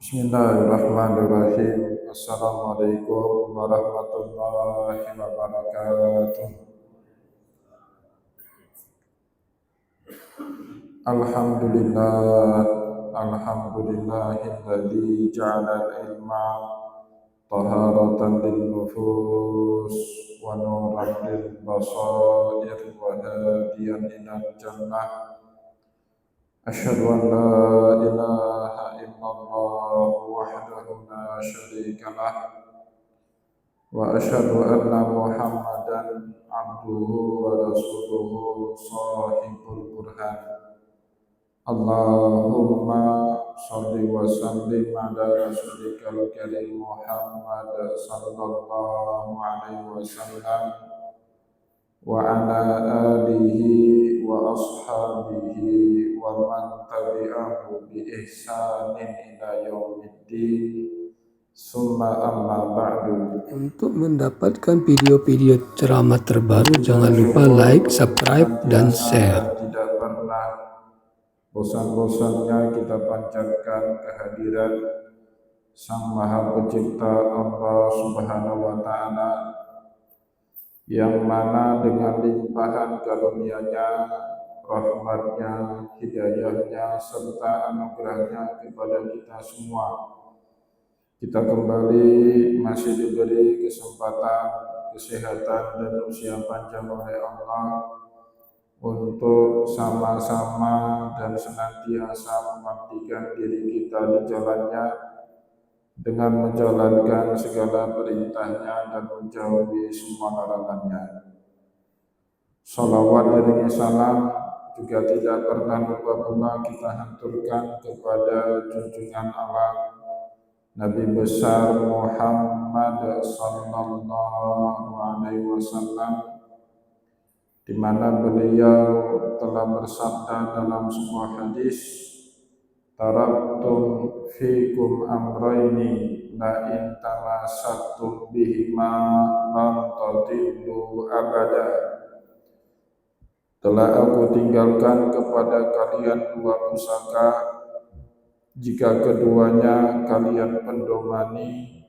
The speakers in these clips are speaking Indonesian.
Bismillahirrahmanirrahim. Assalamualaikum warahmatullahi wabarakatuh. Alhamdulillah, alhamdulillahilladzi ja'ala al-ilma taharatan lin-nufus wa nuran lil-basair wa hadiyan ilal jannah. Asyhadu an la ilaha illallah wahdahu la syarika lah wa asyhadu anna Muhammadan abduhu wa rasuluhu shahibul burhan. Allahumma shalli wa sallim ala rasulikal karim Muhammad sallallahu alaihi wasallam wa ala alihi wa ashabihi wa man tabi'ahu bi ihsanin ila yaumiddin. Summa amma ba'du. Untuk mendapatkan video-video ceramah terbaru, jangan lupa like, subscribe, dan share. Tidak pernah bosan-bosannya kita panjatkan kehadiran Sang Maha Pencipta Allah Subhanahu wa Ta'ala, yang mana dengan limpahan karunia-Nya, rahmat-Nya, hidayah-Nya, serta anugerah-Nya kepada kita semua, kita kembali masih diberi kesempatan, kesehatan, dan usia panjang oleh Allah untuk sama-sama dan senantiasa mengabdikan diri kita di jalannya dengan menjalankan segala perintahnya dan menjauhi semua larangannya. Salawat dan salam juga tidak pernah lupa pula kita haturkan kepada junjungan alam Nabi besar Muhammad sallallahu alaihi wasallam, di mana beliau telah bersabda dalam sebuah hadis, taraktum fikum amrayni la in tamassaktum bihima lam tadillu abada. Telah aku tinggalkan kepada kalian dua pusaka, jika keduanya kalian pendomani,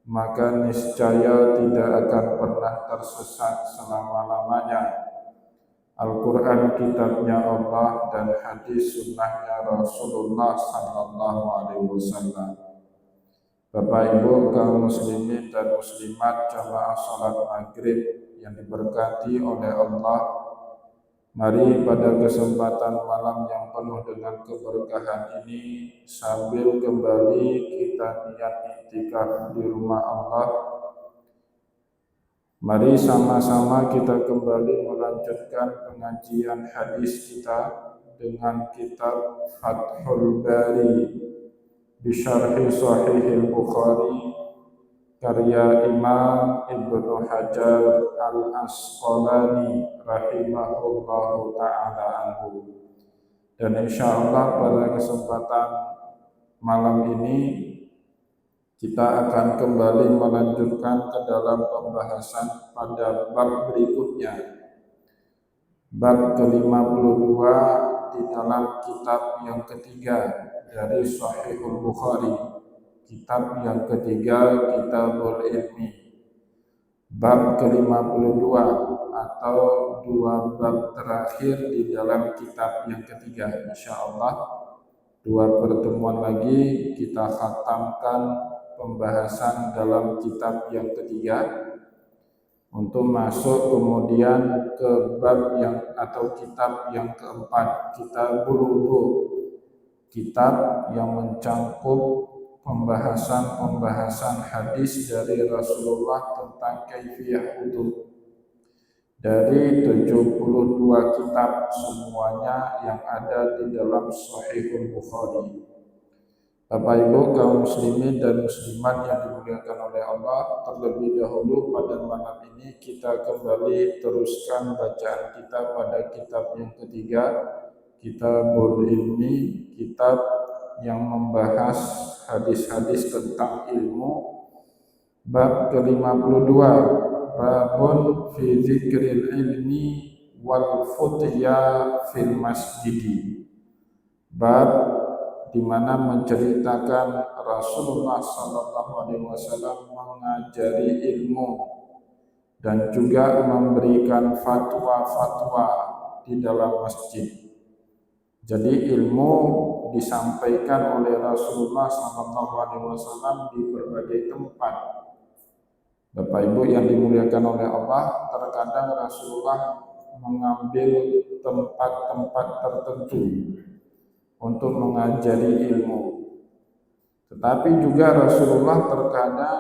maka niscaya tidak akan pernah tersesat selama-lamanya. Al-Quran kitabnya Allah dan hadis sunnahnya Rasulullah sallallahu alaihi wasallam. Bapak Ibu kaum muslimin dan muslimat jamaah salat maghrib yang diberkati oleh Allah, mari pada kesempatan malam yang penuh dengan keberkahan ini, sambil kembali kita niat iktikaf di rumah Allah, mari sama-sama kita kembali melanjutkan pengajian hadis kita dengan kitab Fathul Bari Bisyarhi Sahihil Bukhari karya Imam Ibnu Hajar Al-Asqalani rahimahullahu ta'ala anhu. Dan insyaallah pada kesempatan malam ini kita akan kembali melanjutkan ke dalam pembahasan pada bab berikutnya, bab ke-52 di dalam kitab yang ketiga dari Sahihul Bukhari, kitab yang ketiga, Kitabul Ilmi, bab ke-52 atau dua bab terakhir di dalam kitab yang ketiga. Insyaallah dua pertemuan lagi kita khatamkan pembahasan dalam kitab yang ketiga untuk masuk kemudian ke bab yang atau kitab yang keempat, Kitabul Wudu, kitab yang mencakup pembahasan hadis dari Rasulullah tentang kaifiyah wudu. Dari 72 kitab semuanya yang ada di dalam Sahihul Bukhari. Bapak Ibu kaum muslimin dan muslimat yang dimuliakan oleh Allah, terlebih dahulu pada malam ini kita kembali teruskan bacaan kita pada kitab yang ketiga, Kitabul Ilmi, kitab yang membahas hadis-hadis tentang ilmu, bab ke-52, babun fi dzikril ilmi wal futya fil masjidi. Bab di mana menceritakan Rasulullah SAW mengajari ilmu dan juga memberikan fatwa-fatwa di dalam masjid. Jadi ilmu disampaikan oleh Rasulullah SAW di berbagai tempat. Bapak Ibu yang dimuliakan oleh Allah, terkadang Rasulullah mengambil tempat-tempat tertentu untuk mengajari ilmu. Tetapi juga Rasulullah terkadang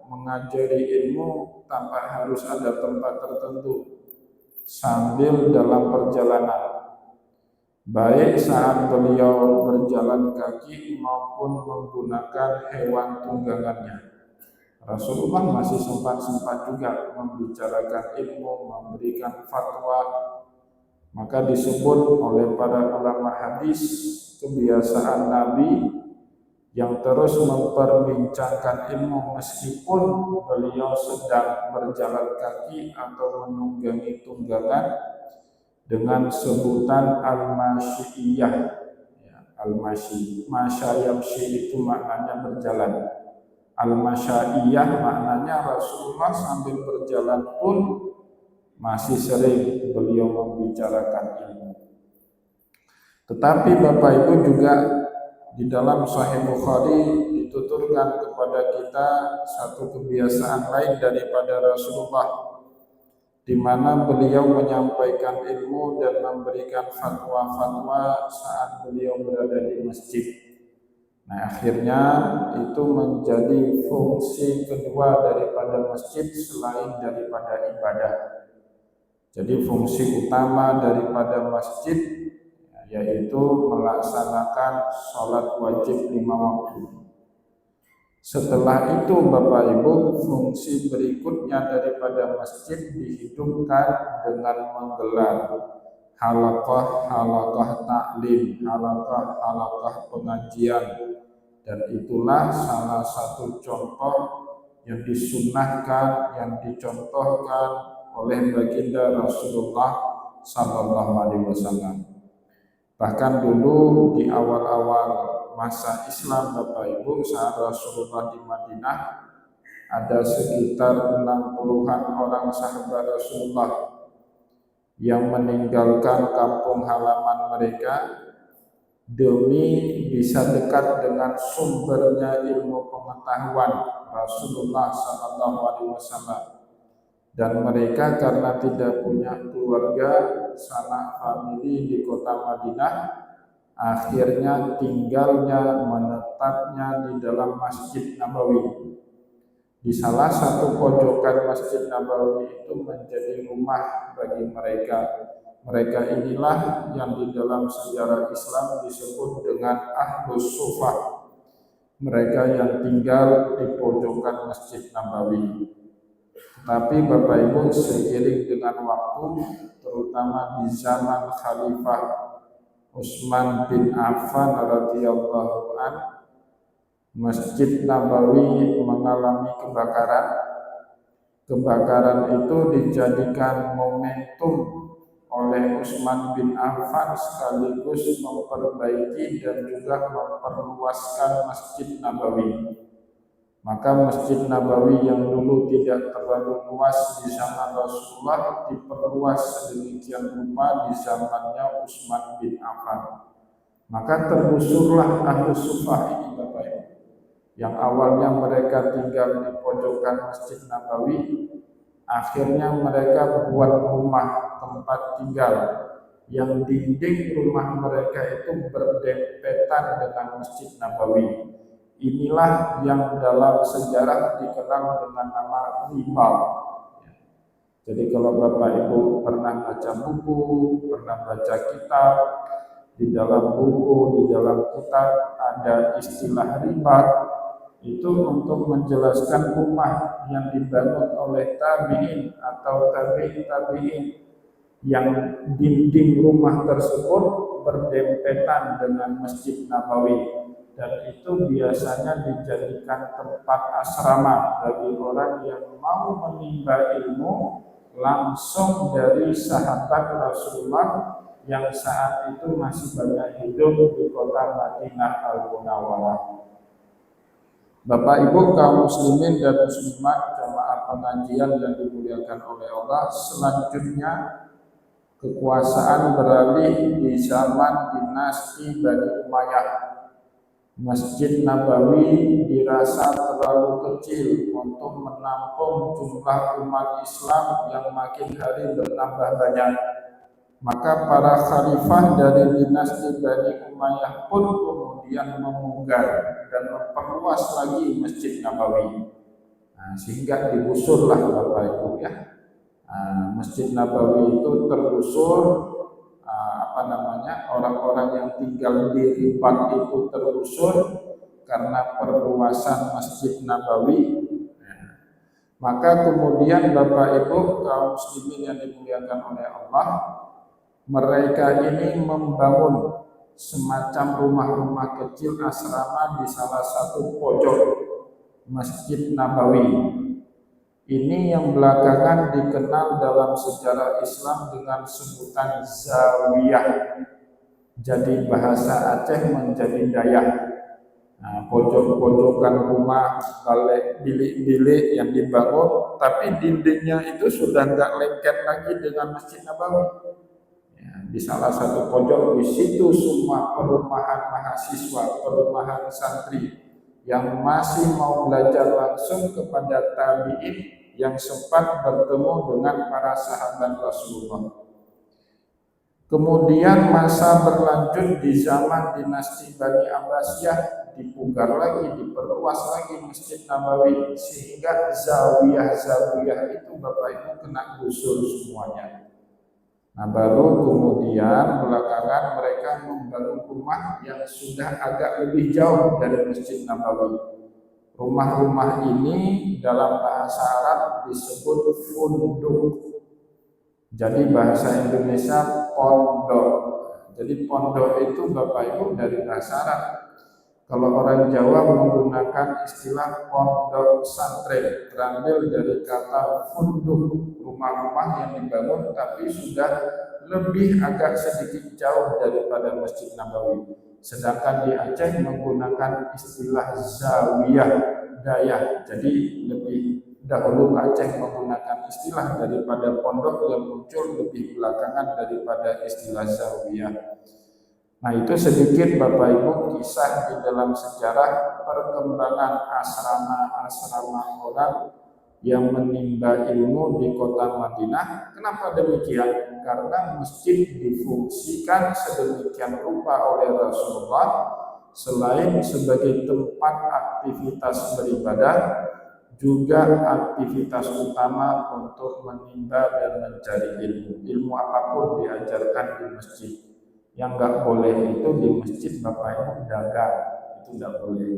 mengajari ilmu tanpa harus ada tempat tertentu, sambil dalam perjalanan, baik saat beliau berjalan kaki maupun menggunakan hewan tunggangannya. Rasulullah masih sempat juga membicarakan ilmu, memberikan fatwa. Maka disebut oleh para ulama hadis kebiasaan Nabi yang terus memperbincangkan ilmu meskipun beliau sedang berjalan kaki atau menunggangi tunggangan, dengan sebutan al-masyiyah. Al-masyi, masyayamsi itu maknanya berjalan. Al-masyiyah maknanya Rasulullah sambil berjalan pun masih sering beliau membicarakan ilmu. Tetapi Bapak Ibu juga di dalam Sahih Bukhari dituturkan kepada kita satu kebiasaan lain daripada Rasulullah, di mana beliau menyampaikan ilmu dan memberikan fatwa-fatwa saat beliau berada di masjid. Nah, akhirnya itu menjadi fungsi kedua daripada masjid selain daripada ibadah. Jadi fungsi utama daripada masjid yaitu melaksanakan sholat wajib 5 waktu. Setelah itu Bapak Ibu, fungsi berikutnya daripada masjid dihidupkan dengan menggelar halaqah taklim, halaqah pengajian, dan itulah salah satu contoh yang disunnahkan, yang dicontohkan oleh baginda Rasulullah SAW. Bahkan dulu di awal-awal masa Islam Bapak Ibu, saat Rasulullah di Madinah, ada sekitar 60-an orang sahabat Rasulullah yang meninggalkan kampung halaman mereka demi bisa dekat dengan sumbernya ilmu pengetahuan Rasulullah SAW. Dan mereka karena tidak punya keluarga, sanak famili di kota Madinah, akhirnya tinggalnya, menetapnya di dalam Masjid Nabawi. Di salah satu pojokan Masjid Nabawi itu menjadi rumah bagi mereka. Mereka inilah yang di dalam sejarah Islam disebut dengan Ahlus Sufah. Mereka yang tinggal di pojokan Masjid Nabawi. Tapi Bapak Ibu, seiring dengan waktu, terutama di zaman Khalifah Utsman bin Affan radhiyallahu an, Masjid Nabawi mengalami kebakaran. Kebakaran itu dijadikan momentum oleh Utsman bin Affan sekaligus memperbaiki dan juga memperluaskan Masjid Nabawi. Maka Masjid Nabawi yang dulu tidak terlalu luas di zaman Rasulullah diperluas sedemikian rupa di zamannya Utsman bin Affan. Maka tergusurlah Ahlus Sufah ini Bapak Ibu, yang awalnya mereka tinggal di pojokan Masjid Nabawi, akhirnya mereka buat rumah tempat tinggal yang dinding rumah mereka itu berdempetan dengan Masjid Nabawi. Inilah yang dalam sejarah dikenal dengan nama riba. Jadi kalau Bapak Ibu pernah baca buku, pernah baca kitab, di dalam buku, di dalam kitab ada istilah riba, itu untuk menjelaskan rumah yang dibangun oleh tabi'in atau tabi'in yang dinding rumah tersebut berdempetan dengan Masjid Nabawi. Dan itu biasanya dijadikan tempat asrama bagi orang yang mau menimba ilmu langsung dari sahabat Rasulullah yang saat itu masih banyak hidup di kota Madinah Al-Munawwarah. Bapak Ibu kaum muslimin dan muslimat jamaah pengajian yang dimuliakan oleh Allah, selanjutnya kekuasaan beralih di zaman dinasti Bani Umayyah. Masjid Nabawi dirasa terlalu kecil untuk menampung jumlah umat Islam yang makin hari bertambah banyak. Maka para khalifah dari dinasti Bani Umayyah pun kemudian memugar dan memperluas lagi Masjid Nabawi. Sehingga digusurlah Bapak Ibu ya. Masjid Nabawi itu tergusur, orang-orang yang tinggal di Rifat itu tergusur karena perluasan Masjid Nabawi. Maka kemudian Bapak Ibu kaum muslimin yang dimuliakan oleh Allah, mereka ini membangun semacam rumah-rumah kecil asrama di salah satu pojok Masjid Nabawi. Ini yang belakangan dikenal dalam sejarah Islam dengan sebutan zawiyah. Jadi bahasa Aceh menjadi dayah. Pojok-pojokan rumah, balik bilik-bilik yang dibangun, tapi dindingnya itu sudah nggak lengket lagi dengan Masjid Nabawi. Di salah satu pojok di situ semua perumahan mahasiswa, perumahan santri yang masih mau belajar langsung kepada tabi'in yang sempat bertemu dengan para sahabat Rasulullah. Kemudian masa berlanjut di zaman dinasti Bani Abbasiyah, dipugar lagi, diperluas lagi Masjid Nabawi sehingga zawiyah-zawiyah itu Bapak Ibu kena gusur semuanya. Baru kemudian belakangan mereka membangun rumah yang sudah agak lebih jauh dari Masjid Nabawi. Rumah-rumah ini dalam bahasa Arab disebut funduk. Jadi bahasa Indonesia pondok. Jadi pondok itu Bapak Ibu dari bahasa Arab. Kalau orang Jawa menggunakan istilah pondok pesantren, terambil dari kata funduk, rumah-rumah yang dibangun tapi sudah lebih agak sedikit jauh daripada Masjid Nabawi. Sedangkan di Aceh menggunakan istilah zawiyah, dayah. Jadi lebih dahulu Aceh menggunakan istilah daripada pondok yang muncul lebih belakangan daripada istilah zawiyah. Itu sedikit Bapak Ibu kisah di dalam sejarah perkembangan asrama-asrama orang yang menimba ilmu di kota Madinah. Kenapa demikian? Karena masjid difungsikan sedemikian rupa oleh Rasulullah selain sebagai tempat aktivitas beribadah, juga aktivitas utama untuk menimba dan mencari ilmu. Ilmu apapun diajarkan di masjid. Yang nggak boleh itu di masjid Bapak Ibu dagang, itu nggak boleh.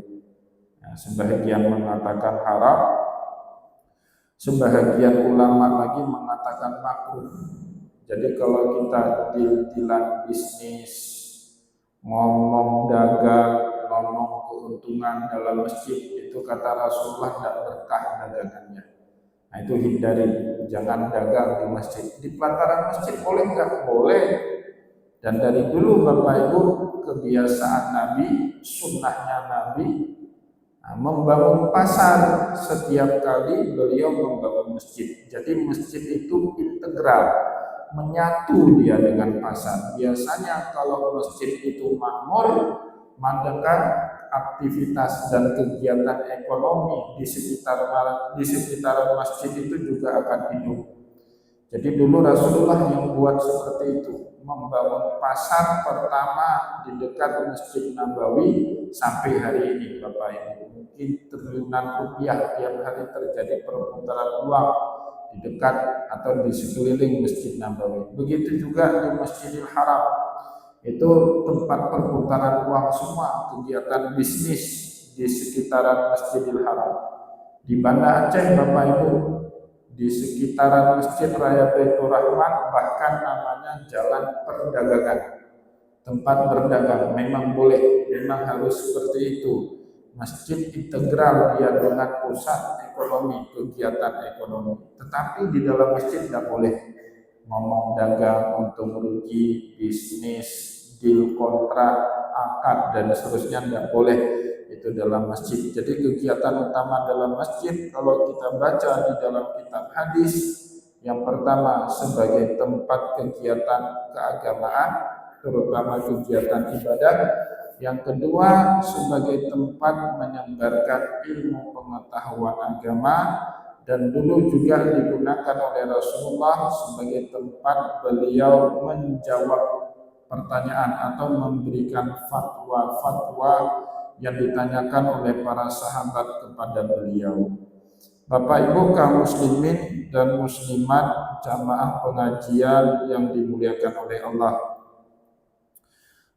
Sebagian mengatakan haram, sebagian ulama lagi mengatakan makruh. Jadi kalau kita deal-dealan bisnis, ngomong dagang, ngomong keuntungan dalam masjid, itu kata Rasulullah tidak berkah dagangannya. Itu hindari, jangan dagang di masjid. Di pelataran masjid boleh nggak? Boleh. Dan dari dulu Bapak Ibu kebiasaan Nabi, sunnahnya Nabi, membangun pasar. Setiap kali beliau membangun masjid. Jadi masjid itu integral, menyatu dia dengan pasar. Biasanya kalau masjid itu makmur, maka aktivitas dan kegiatan ekonomi di sekitaran masjid itu juga akan hidup. Jadi dulu Rasulullah yang buat seperti itu, membangun pasar pertama di dekat Masjid Nabawi sampai hari ini Bapak Ibu. Mungkin triliunan rupiah tiap hari terjadi perputaran uang di dekat atau di sekeliling Masjid Nabawi. Begitu juga di Masjidil Haram. Itu tempat perputaran uang semua, kegiatan bisnis di sekitaran Masjidil Haram. Di Banda Aceh Bapak Ibu, di sekitaran Masjid Raya Baitur Rahman bahkan namanya jalan perdagangan, tempat berdagang. Memang boleh, memang harus seperti itu. Masjid integral dia dengan pusat ekonomi, kegiatan ekonomi. Tetapi di dalam masjid tidak boleh ngomong dagang, untung rugi, bisnis, deal kontrak, akad, dan seterusnya tidak boleh itu dalam masjid. Jadi kegiatan utama dalam masjid kalau kita baca di dalam kitab hadis, yang pertama sebagai tempat kegiatan keagamaan, terutama kegiatan ibadah. Yang kedua sebagai tempat menyebarkan ilmu pengetahuan agama, dan dulu juga digunakan oleh Rasulullah sebagai tempat beliau menjawab pertanyaan atau memberikan fatwa-fatwa yang ditanyakan oleh para sahabat kepada beliau. Bapak Ibu kaum muslimin dan muslimat jamaah pengajian yang dimuliakan oleh Allah.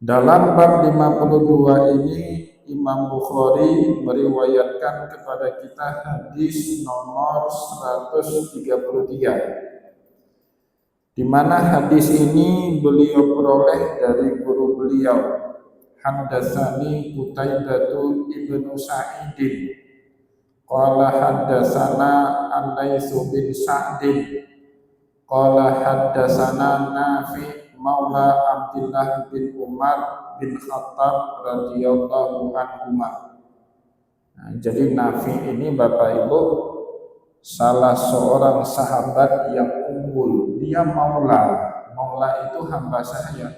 Dalam bab 52 ini Imam Bukhari meriwayatkan kepada kita hadis nomor 133, di mana hadis ini beliau peroleh dari guru beliau, Haddatsani Qutaibatu ibnu Sa'idin qala haddatsana Al-Laitsu bin Sa'din qala haddatsana Nafi Maula Abdullah bin Umar bin Khattab radhiyallahu anhuma. Jadi Nafi ini Bapak Ibu salah seorang sahabat yang unggul. Dia maula. Maula itu hamba sahaya.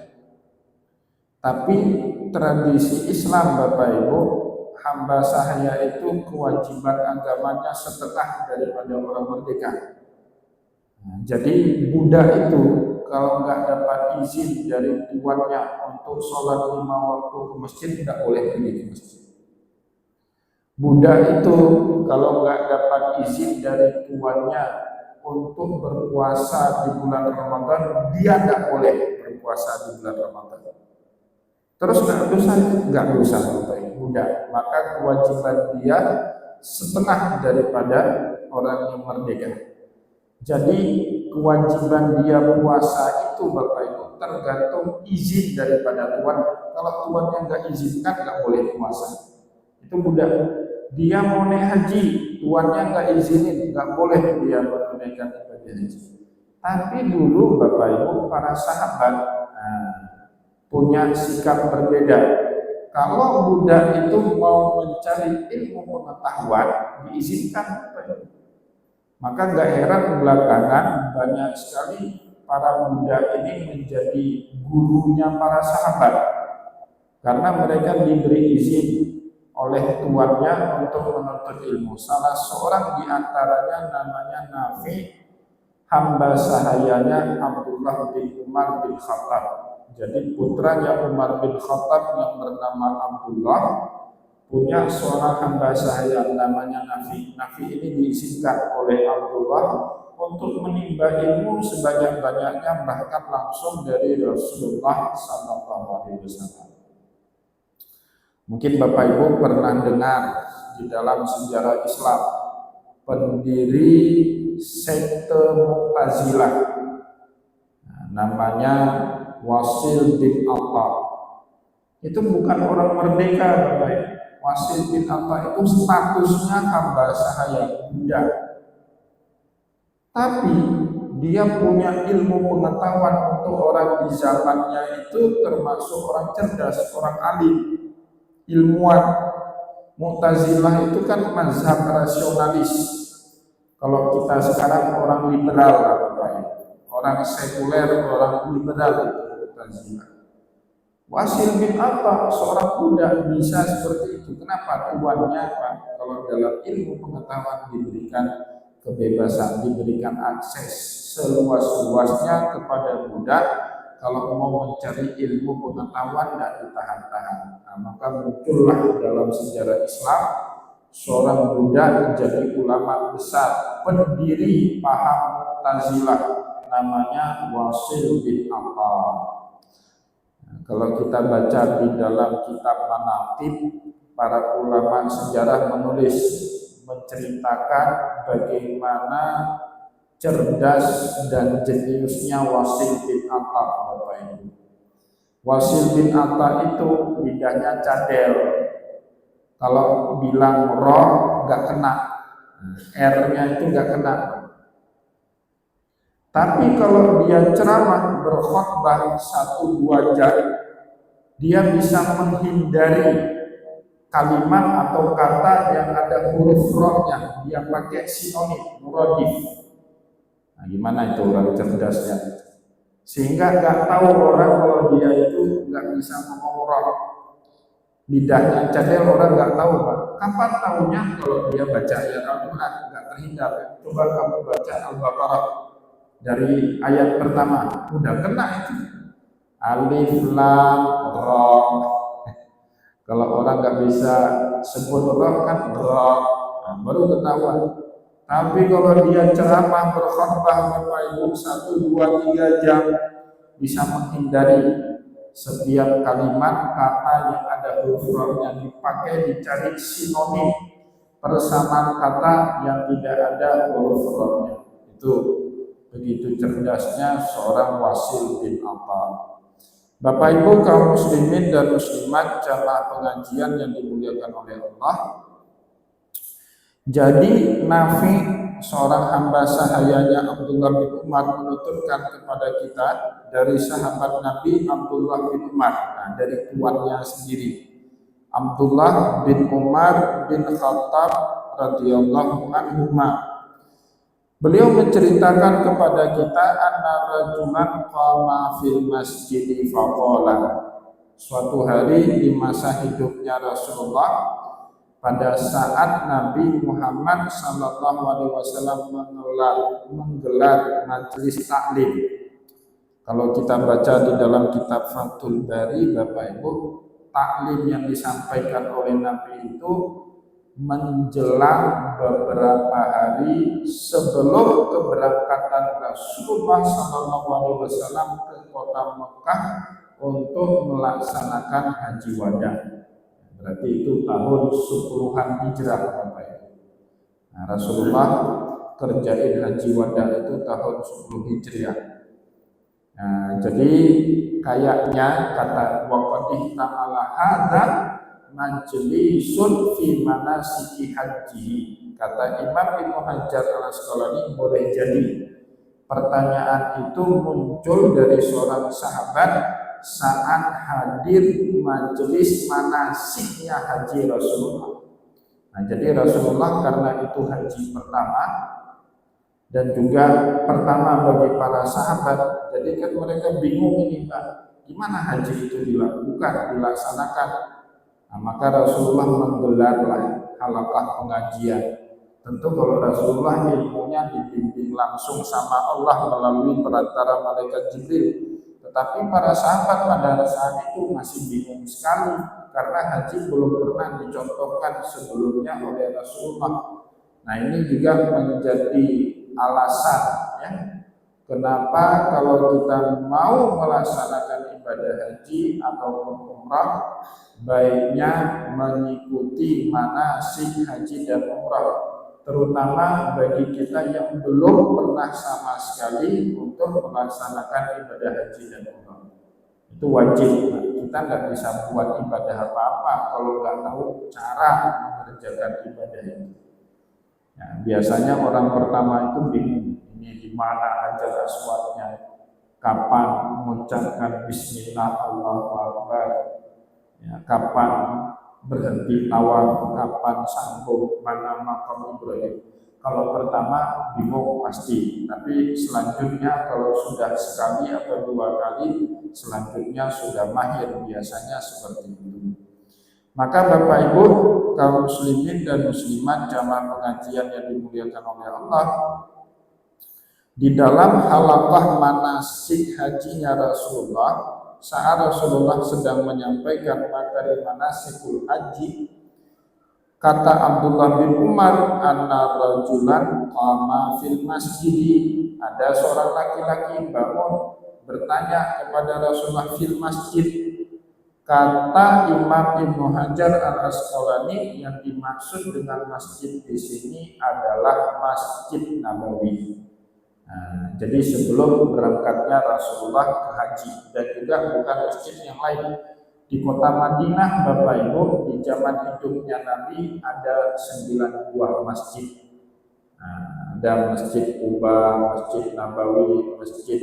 Tapi tradisi Islam Bapak Ibu, hamba sahaya itu kewajiban agamanya setengah daripada orang merdeka. Jadi budak itu kalau nggak dapat izin dari tuannya untuk sholat 5 waktu ke masjid, tidak boleh pergi ke masjid. Budak itu kalau nggak dapat izin dari tuannya untuk berpuasa di bulan Ramadan, dia tidak boleh berpuasa di bulan Ramadan. Terus nggak dosa budak. Maka kewajiban dia setengah daripada orang yang merdeka. Jadi kewajiban dia puasa itu Bapak Ibu tergantung izin daripada tuan. Kalau tuannya nggak izinkan nggak boleh puasa. Itu budak. Dia mau naik haji, tuannya nggak izinin, nggak boleh dia menunaikan ibadah haji. Tapi dulu Bapak Ibu para sahabat punya sikap berbeda. Kalau budak itu mau mencari ilmu pengetahuan diizinkan Bapak Ibu. Maka nggak heran belakangan banyak sekali para budak ini menjadi gurunya para sahabat, karena mereka diberi izin oleh tuannya untuk menuntut ilmu. Salah seorang di antaranya namanya Nafi, hamba sahayanya Abdullah bin Umar bin Khattab. Jadi putranya Umar bin Khattab yang bernama Abdullah punya seorang hamba sahaya namanya Nafi. Nafi ini diizinkan oleh Abdullah untuk menimba ilmu sebanyak-banyaknya, bahkan langsung dari Rasulullah SAW. Mungkin Bapak Ibu pernah dengar di dalam sejarah Islam pendiri sekte Mu'tazilah, namanya Wasil bin Atta. Itu bukan orang merdeka Bapak Ibu. Wasil bin Atta itu statusnya hamba sahaya, budak. Tapi dia punya ilmu pengetahuan untuk orang di zamannya itu termasuk orang cerdas, orang alim, ilmuwan. Mu'tazilah itu kan mazhab rasionalis. Kalau kita sekarang orang liberal, orang sekuler, orang liberal itu Mu'tazilah. Wasil bin Atta seorang budak bisa seperti itu. Kenapa? Tuannya Pak, kalau dalam ilmu pengetahuan diberikan kebebasan, diberikan akses seluas-luasnya kepada budak. Kalau mau mencari ilmu pengetahuan tidak ditahan-tahan. Nah, maka muncullah dalam sejarah Islam seorang budak jadi ulama besar, pendiri paham Mu'tazilah, namanya Wasil bin Atta. Nah, kalau kita baca di dalam kitab Manaqib, para ulama sejarah menulis menceritakan bagaimana cerdas dan jeniusnya Wasil bin Atta. Wasil bin Atta itu lidahnya cadel. Kalau bilang roh nggak kena, R-nya itu nggak kena. Tapi kalau dia ceramah berkhutbah 1-2 jam, dia bisa menghindari kalimat atau kata yang ada huruf rohnya, dia pakai sinonim, muradif. Nah, gimana itu orang cerdasnya? Sehingga nggak tahu orang kalau dia itu nggak bisa ngomong roh. Lidahnya cadel, orang nggak tahu, Pak. Kapan tahunya? Kalau dia baca ayat Al-Quran, nggak terhindar. Coba kamu baca Al-Baqarah dari ayat pertama, udah kena itu. Alif lam ra. Kalau orang nggak bisa sebut roh kan roh, nah, baru ketahuan. Tapi kalau dia ceramah berkhutbah Bapak Ibu 1, 2, 3 jam, bisa menghindari setiap kalimat kata yang ada huruf rohnya, dipakai dicari sinonim persamaan kata yang tidak ada huruf rohnya. Itu begitu cerdasnya seorang Wasil bin Atha. Bapak Ibu kaum muslimin dan muslimat jamaah pengajian yang dimuliakan oleh Allah. Jadi Nafi, seorang hamba sahayanya Abdullah bin Umar, menuturkan kepada kita dari sahabat Nabi Abdullah bin Umar, nah, dari tuannya sendiri, Abdullah bin Umar bin Khattab radhiyallahu anhuma. Beliau menceritakan kepada kita anna rajulan qama fil masjid faqala. Suatu hari di masa hidupnya Rasulullah, pada saat Nabi Muhammad sallallahu alaihi wasallam menggelar majelis taklim. Kalau kita baca di dalam kitab Fathul Bari, Bapak Ibu, taklim yang disampaikan oleh Nabi itu menjelang beberapa hari sebelum keberangkatan Rasulullah SAW ke kota Mekah untuk melaksanakan haji wada. Berarti itu tahun 10-an Hijrah, Bapak Ibu. Nah, Rasulullah kerjain haji wada itu tahun 10 Hijriah. Nah, jadi kayaknya kata waqadih ta'ala hadza majlisun fi manasiki haji. Kata Imam Ibnu Hajar Al-Asqalani, boleh jadi pertanyaan itu muncul dari seorang sahabat saat hadir majelis manasiknya haji Rasulullah. Nah, jadi Rasulullah karena itu haji pertama dan juga pertama bagi para sahabat, jadi kan mereka bingung ini, Pak, gimana haji itu dilaksanakan. Nah, maka Rasulullah menggelarlah halaqah pengajian. Tentu kalau Rasulullah ilmunya dibimbing langsung sama Allah melalui perantara malaikat Jibril. Tetapi para sahabat pada saat itu masih bingung sekali karena haji belum pernah dicontohkan sebelumnya oleh Rasulullah. Nah, ini juga menjadi alasan ya, kenapa kalau kita mau melaksanakan ibadah haji ataupun umrah, baiknya mengikuti manasik haji dan umrah, terutama bagi kita yang belum pernah sama sekali untuk melaksanakan ibadah haji dan umrah. Itu wajib, kita nggak bisa buat ibadah apa-apa kalau nggak tahu cara mengerjakan ibadah itu. Nah, biasanya orang pertama itu bingung, ini di mana Hajar Aswadnya, kapan mengucapkan Bismillah Allahu Akbar, ya, kapan berhenti tawaf, kapan sanggup, mana makam Ibrahim. Kalau pertama bingung pasti, tapi selanjutnya kalau sudah sekali atau 2 kali, selanjutnya sudah mahir, biasanya seperti itu. Maka Bapak Ibu kaum muslimin dan muslimat jamaah pengajian yang dimuliakan oleh Allah, di dalam halaqah manasik hajinya Rasulullah, saat Rasulullah sedang menyampaikan materi manasikul haji, kata Abdullah bin Umar, anna rajulan qama fil masjid, ada seorang laki-laki bangun bertanya kepada Rasulullah fil masjid. Kata Imam Ibnu Hajar Al-Asqalani, yang dimaksud dengan masjid di sini adalah Masjid Nabawi. Nah, jadi sebelum berangkatnya Rasulullah ke haji, dan juga bukan masjid yang lain. Di kota Madinah, Bapak Ibu, di zaman hidupnya Nabi ada 9 buah masjid. Nah, ada Masjid Quba, Masjid Nabawi, Masjid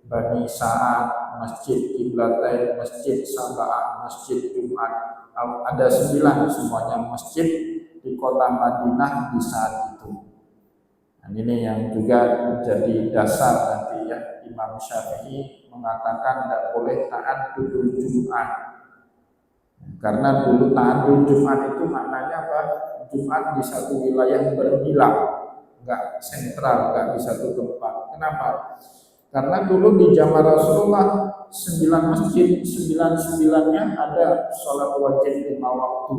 Bani Sa'ad, Masjid Qiblatain, Masjid Sabah, Masjid Jumat. Ada 9 semuanya masjid di kota Madinah di saat itu. Nah, ini yang juga menjadi dasar nanti ya, Imam Syafi'i mengatakan tidak boleh ta'addudul Jumat. Karena dulu ta'addudul Jumat itu maknanya apa? Jumat di satu wilayah berbilang, enggak sentral, enggak di satu tempat. Kenapa? Karena dulu di zaman Rasulullah 9 masjid, 9-9-nya ada sholat wajib 5 waktu.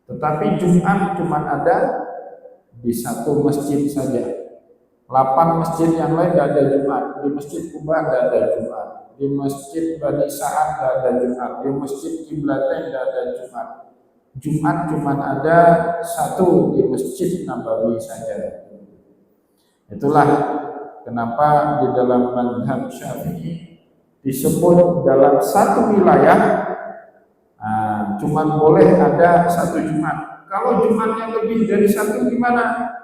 Tetapi Jumat cuma ada di satu masjid saja. 8 masjid yang lain tidak ada Jumat. Di Masjid Quba tidak ada Jumat. Di Masjid Bani Sa'ad tidak ada Jumat. Di Masjid Qiblatain tidak ada Jumat. Jumat cuma ada satu di Masjid Nabawi saja. Itulah kenapa di dalam mazhab Syafi'i disebut dalam satu wilayah cuma boleh ada satu Jumat. Kalau Jumatnya lebih dari satu gimana?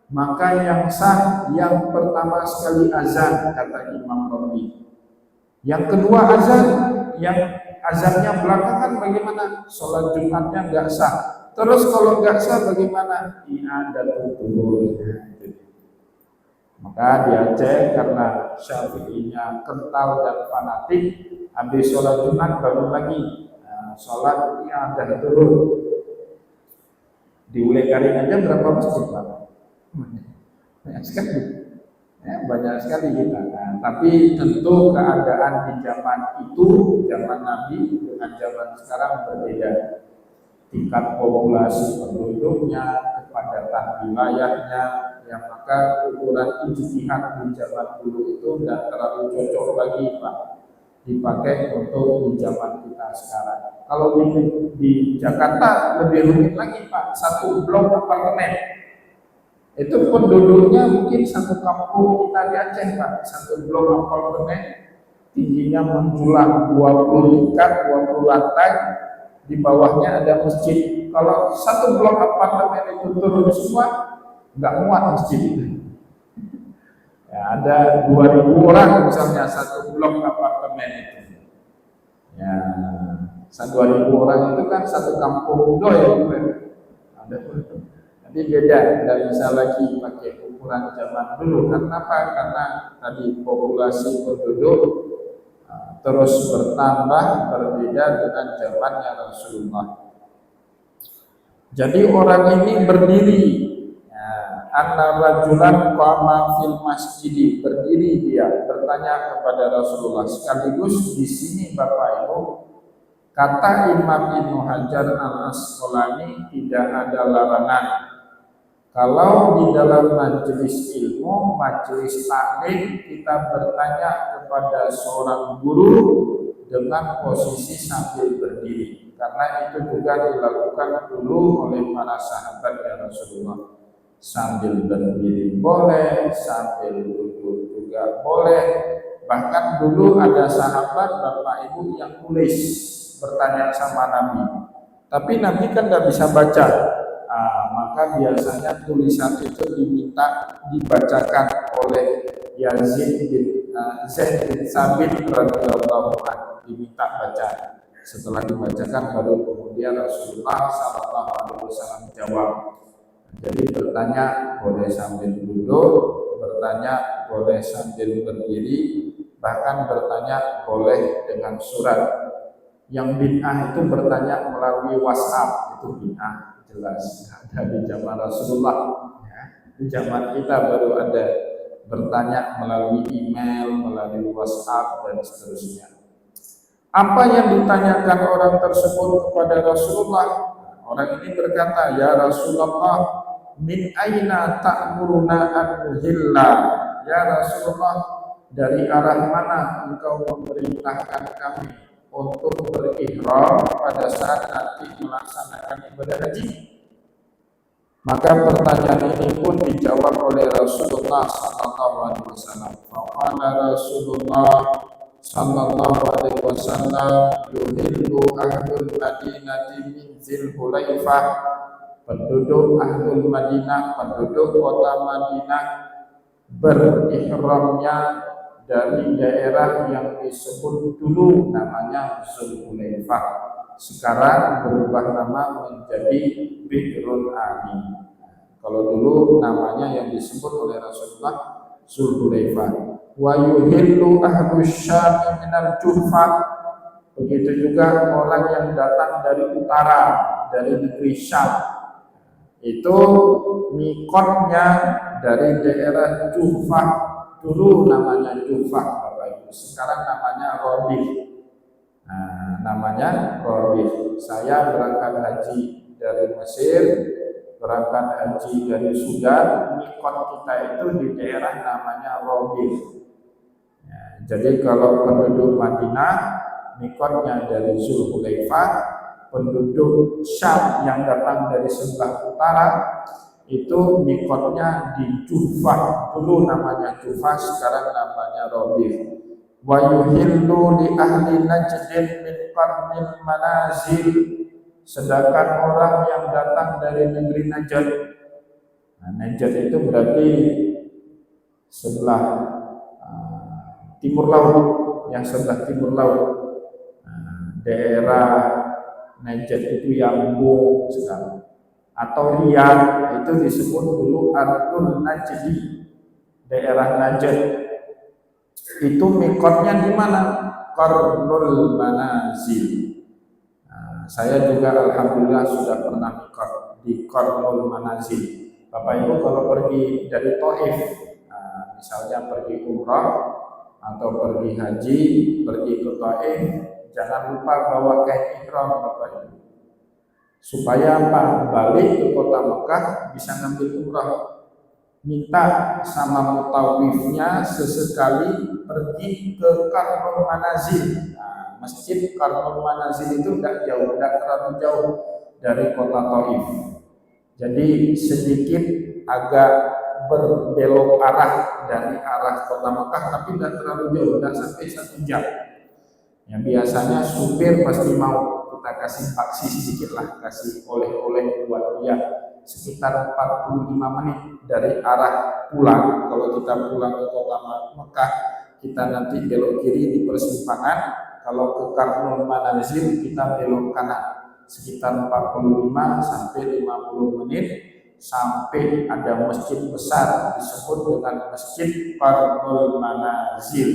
Maka yang sah yang pertama sekali azan, kata Imam Rabi. Yang kedua azan, yang azannya belakangan bagaimana? Sholat Jumatnya nggak sah. Terus kalau nggak sah bagaimana? I'adatul tuhur. Maka di Aceh karena Syafi'inya kental dan fanatik, habis sholat Jumat baru lagi sholat i'adatul tuhur. Di Ulekaring aja berapa masjid Pak? Banyak sekali. Ya, banyak sekali kita. Nah, tapi tentu keadaan di zaman itu, zaman Nabi dengan zaman sekarang berbeda. Tingkat populasi penduduknya, kepadatan wilayahnya, yang maka ukuran ijtihad di zaman dulu itu tidak terlalu cocok lagi Pak dipakai untuk di zaman kita sekarang. Kalau di Jakarta lebih rumit lagi Pak, satu blok apartemen itu penduduknya mungkin satu kampung kita di Aceh Pak, satu blok apartemen tingginya menjulang 20 tingkat, 20 lantai, di bawahnya ada masjid. Kalau satu blok apartemen itu turun semua, nggak muat masjid itu. Ya, ada 2000 orang misalnya satu blok apartemen itu. Ya, 2000 orang itu kan satu kampung ya. Ada tapi beda, tidak bisa lagi pakai ukuran zaman dulu. Karena apa? Karena tadi populasi penduduk terus bertambah, berbeda dengan zamannya Rasulullah. Jadi orang ini berdiri, anna rajulan qama fil masjid, berdiri dia bertanya kepada Rasulullah. Sekaligus di sini Bapak Ibu, kata Imam Ibnu Hajar Al-Asqalani tidak ada larangan kalau di dalam majelis ilmu, majelis taklim kita bertanya kepada seorang guru dengan posisi sambil berdiri. Karena itu juga dilakukan dulu oleh para sahabat ya Rasulullah. Sambil berdiri boleh, sambil duduk juga boleh. Bahkan dulu ada sahabat Bapak Ibu yang tulis bertanya sama Nabi. Tapi Nabi kan tidak bisa baca. Maka biasanya tulisan itu diminta dibacakan oleh Yazid bin Zaid bin Sabit radhiyallahu anhu, diminta baca. Setelah dibacakan baru kemudian Rasulullah sallallahu alaihi wasallam jawab. Jadi bertanya boleh sambil duduk, bertanya boleh sambil berdiri, bahkan bertanya boleh dengan surat. Yang bid'ah itu bertanya melalui WhatsApp, itu bid'ah. Jelas ada di zaman Rasulullah ya. Di zaman kita baru ada bertanya melalui email, melalui WhatsApp dan seterusnya. Apa yang ditanyakan orang tersebut kepada Rasulullah? Orang ini berkata, ya Rasulullah, min aina ta'muruna an nuhilla? Ya Rasulullah, dari arah mana engkau memerintahkan kami untuk berihram pada saat nanti melaksanakan ibadah haji? Maka pertanyaan ini pun dijawab oleh Rasulullah sallallahu alaihi wasallam. Faqala Rasulullah sallallahu alaihi wasallam, yuhillu ahlul madinati min Dzulhulaifah penduduk Ahlul Madinah, penduduk kota Madinah berihramnya dari daerah yang disebut dulu namanya Zulhulaifah, sekarang berubah nama menjadi Bi'rul Ali. Kalau dulu namanya yang disebut oleh Rasulullah Zulhulaifah. Wa yuhillu ahlus Syam minal Juhfah. Begitu juga orang yang datang dari utara, dari negeri Syam, itu mikotnya dari daerah Juhfah. Dulu namanya Juhfah, Bapak Ibu. Sekarang namanya Rodif. Namanya Rodif. Saya berangkat haji dari Mesir, berangkat haji dari Sudan, mikot kita itu di daerah namanya Rodif. Jadi kalau penduduk Madinah, mikotnya dari Zulhulaifah, penduduk Syam yang datang dari sebelah utara itu mikotnya di Juhfah. Dulu namanya Juhfah, sekarang namanya Rodif. Wa yuhillu li ahli Najdin min qarnil manazil. Sedangkan orang yang datang dari negeri Najd, Najd itu berarti sebelah timur laut, yang sebelah timur laut. Daerah Najd itu Yambung sekarang, atau Riyadh, itu disebut dulu Ardul Najdi, daerah Najd. Itu mikotnya di mana? Qarnul Manazil. Saya juga alhamdulillah sudah pernah mikot di Qarnul Manazil. Bapak Ibu kalau pergi dari Taif, misalnya pergi umrah atau pergi haji, pergi ke Taif, jangan lupa bawa kain ihram Bapak Ibu. Supaya apa? Balik ke kota Mekah bisa ngambil umrah. Minta sama mutawifnya sesekali pergi ke Qarnul Manazil. Masjid Qarnul Manazil itu tidak jauh, tidak terlalu jauh dari kota Taif. Jadi sedikit agak berbelok arah dari arah kota Mekah, tapi tidak terlalu jauh, tidak sampai 1 jam. Yang biasanya supir pasti mau kita kasih paksi sedikit lah, kasih oleh-oleh buat dia, sekitar 45 menit dari arah pulang. Kalau kita pulang ke kota Mekah, kita nanti belok kiri di persimpangan. Kalau ke Qarnul Manazil kita belok kanan, sekitar 45 sampai 50 menit sampai ada masjid besar disebut dengan Masjid Qarnul Manazil.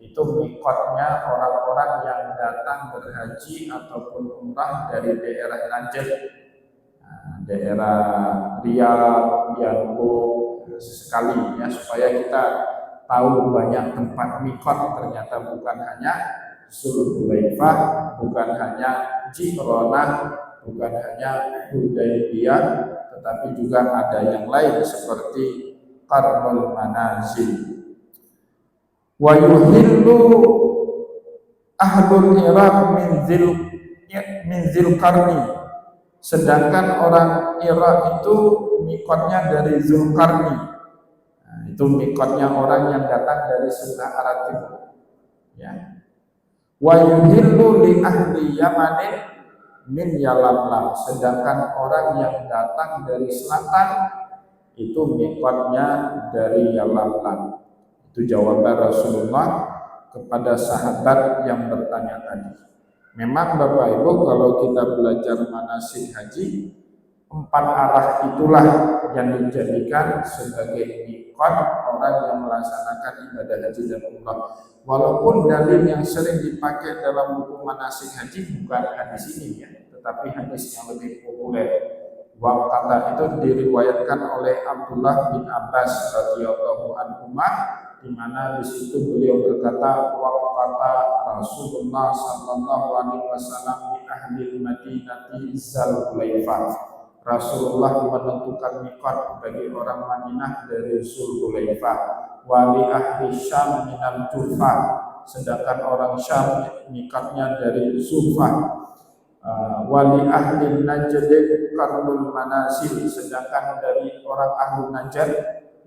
Itu mikotnya orang-orang yang datang berhaji ataupun umrah dari daerah Najd, daerah Riyadh, Yambung, sekali ya, supaya kita tahu banyak tempat mikot. Ternyata bukan hanya Zulhulaifah, bukan hanya Ji'ronah, bukan hanya Hudaybiyah, tetapi juga ada yang lain seperti Qarnul Manazil. Wa yuhillu ahlul Iraq min Zulkarni. Sedangkan orang Irak itu mikotnya dari Zulkarni. Itu mikotnya orang yang datang dari sebelah arah timur. Ya. Wa yuhillu li ahli Yamanin min Yalamlam. Sedangkan orang yang datang dari selatan itu mikotnya dari Yalamlam. Itu jawaban Rasulullah kepada sahabat yang bertanya tadi. Memang Bapak Ibu kalau kita belajar manasik haji, 4 arah itulah yang dijadikan sebagai mikot orang yang melaksanakan ibadah haji dan umrah. Walaupun dalil yang sering dipakai dalam buku manasik haji bukan hadis ini ya, tetapi hadis yang lebih populer. Kata itu diriwayatkan oleh Abdullah bin Abbas radhiyallahu anhu, di mana di situ beliau berkata, kata Rasulullah sallallahu alaihi wasallam di ahli Madinati Zulhulaifah. Rasulullah menentukan mikot bagi orang Madinah dari Zulhulaifah. Wali ahli Syam minal Juhfah. Sedangkan orang Syam mikotnya dari Juhfah. Wali ahli Najd Qarnul Manazil. Sedangkan dari orang ahli Najd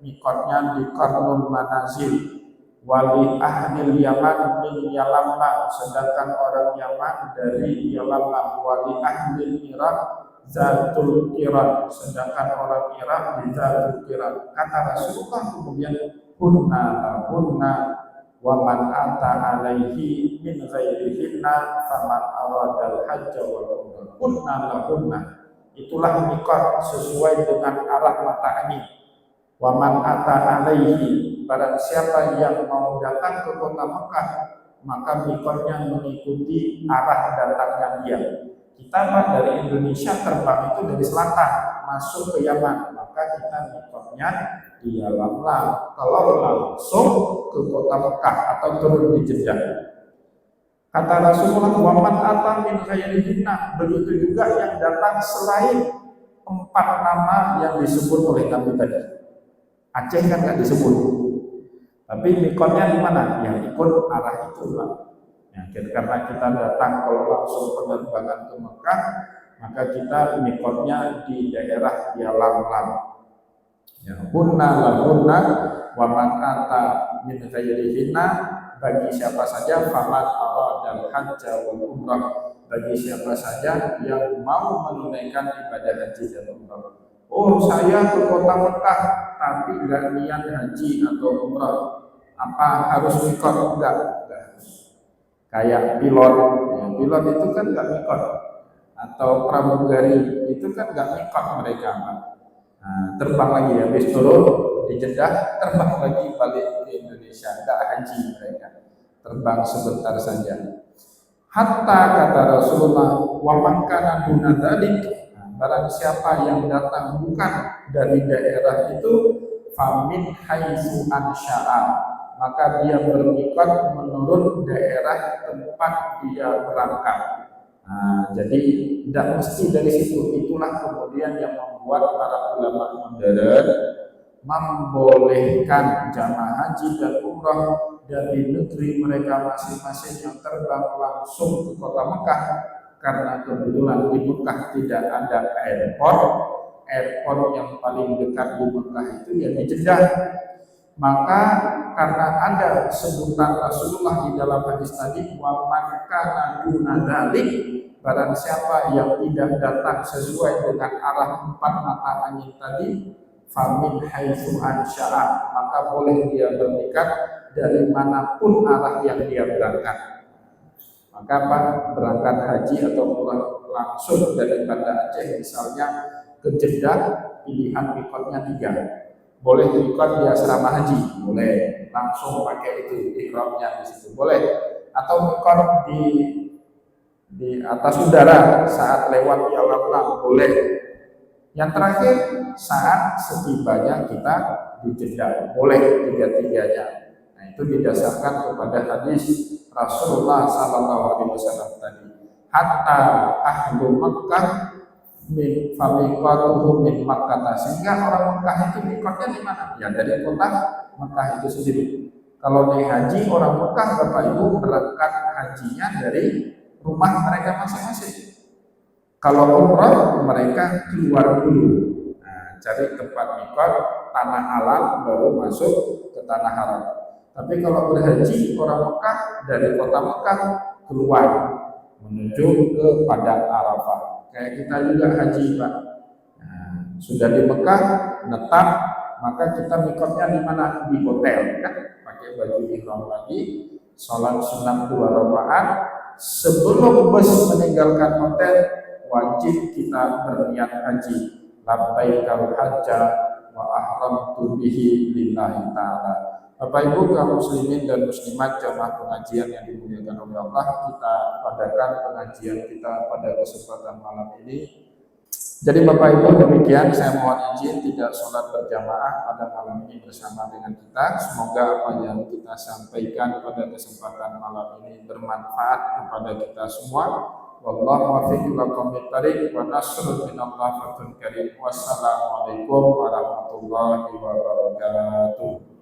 mikotnya di Qarnul Manazil. Wali ahli Yaman min Yalamlam. Sedangkan orang Yaman dari Yalamlam. Wali ahli Irak Zatul Qiran, sedangkan orang Irak di Zatul Qiran. Kata Rasulullah kemudian hunna lahunna wa man ata alaihi min ghairihinna faman aradal hajja wal umrah hunna lahunna. Itulah miqat sesuai dengan arah mata angin. Wa man ata alaihi, barang siapa yang mau datang ke kota Mekah, maka miqatnya mengikuti arah datangnya dia. Kita dari Indonesia terbang itu dari selatan masuk ke Yaman, maka kita miqatnya di Yalamlam. Kalau langsung ke kota Mekah atau turun di Jeddah. Kata Rasulullah, waman ata min ghairihinna, begitu juga yang datang selain 4 nama yang disebut oleh Nabi tadi. Aceh kan nggak disebut, tapi miqatnya di mana? Yang ikut arah itu, Pak. Ya, karena kita datang kalau langsung penerbangan ke Mekah, maka kita miqatnya di daerah Yalamlam. Ya, hunna lahunna wa man ata min ghairihinna, bagi siapa saja faman aradal hajja wal umrah, bagi siapa saja yang mau menunaikan ibadah haji dan umrah. Oh, saya ke kota Mekah tapi nggak niat haji atau umrah, apa harus miqat? Enggak harus. Kayak pilot, ya, pilot itu kan nggak miqat, atau pramugari itu kan nggak miqat mereka, Pak. Nah, terbang lagi habis turun di Jeddah, terbang lagi balik ke Indonesia, nggak haji mereka, terbang sebentar saja. Hatta kata Rasulullah, wa man kana duna dzalik, barang siapa yang datang bukan dari daerah itu, famin haitsu ansya'a, maka dia bermiqat menurut daerah tempat dia berangkat. Nah, jadi tidak mesti dari situ. Itulah kemudian yang membuat para ulama modern membolehkan jamaah haji dan umrah dari negeri mereka masing-masing yang terbang langsung ke kota Mekah, karena kebetulan di Mekah tidak ada airport yang paling dekat di Mekah itu ya di Jeddah. Maka karena ada sebutan Rasulullah di dalam hadis tadi, wa man kana duna dzalik, barang siapa yang tidak datang sesuai dengan arah 4 mata angin tadi, famin haitsu ansya'a, maka boleh dia bermiqat dari manapun arah yang dia berangkat. Maka Pak, berangkat haji atau umrah langsung dari Banda Aceh misalnya ke Jeddah, pilihan miqatnya 3. Boleh miqat di asrama haji, boleh langsung pakai itu ihramnya di situ, boleh. Atau miqat di atas udara saat lewat Yalamlam, boleh. Yang terakhir saat setibanya kita di Jeddah, boleh 3-tiganya. Nah, itu didasarkan kepada hadis Rasulullah SAW tadi. Hatta ahlu Makkah min famiqatuhu min Makkah, sehingga orang Mekah itu miqatnya di mana? Ya dari kota Mekah itu sendiri. Kalau naik haji orang Mekah, Bapak Ibu berangkat hajinya dari rumah mereka masing-masing. Kalau umrah mereka keluar dulu, nah, cari tempat miqat tanah halal baru masuk ke tanah haram. Tapi kalau berhaji orang Mekah dari kota Mekah keluar menuju ke Padang Arafah. Kayak kita juga haji, Pak. Nah, sudah di Mekah netap, maka kita miqatnya di mana? Di hotel, kan? Pakai baju ihram lagi, sholat sunat 2 rakaat. Sebelum bus meninggalkan hotel, wajib kita berniat haji. Labbaikal hajja wa ahramtu bihi lillahi ta'ala. Bapak Ibu kaum muslimin dan muslimat jamaah pengajian yang dimuliakan oleh Allah, kita padakan pengajian kita pada kesempatan malam ini. Jadi Bapak Ibu demikian, saya mohon izin tidak sholat berjamaah pada malam ini bersama dengan kita. Semoga apa yang kita sampaikan pada kesempatan malam ini bermanfaat kepada kita semua. Wallahu muwaffiq ila aqwamit thariq wa nasrun minallahi fathun karim. Wassalamualaikum warahmatullahi wabarakatuh.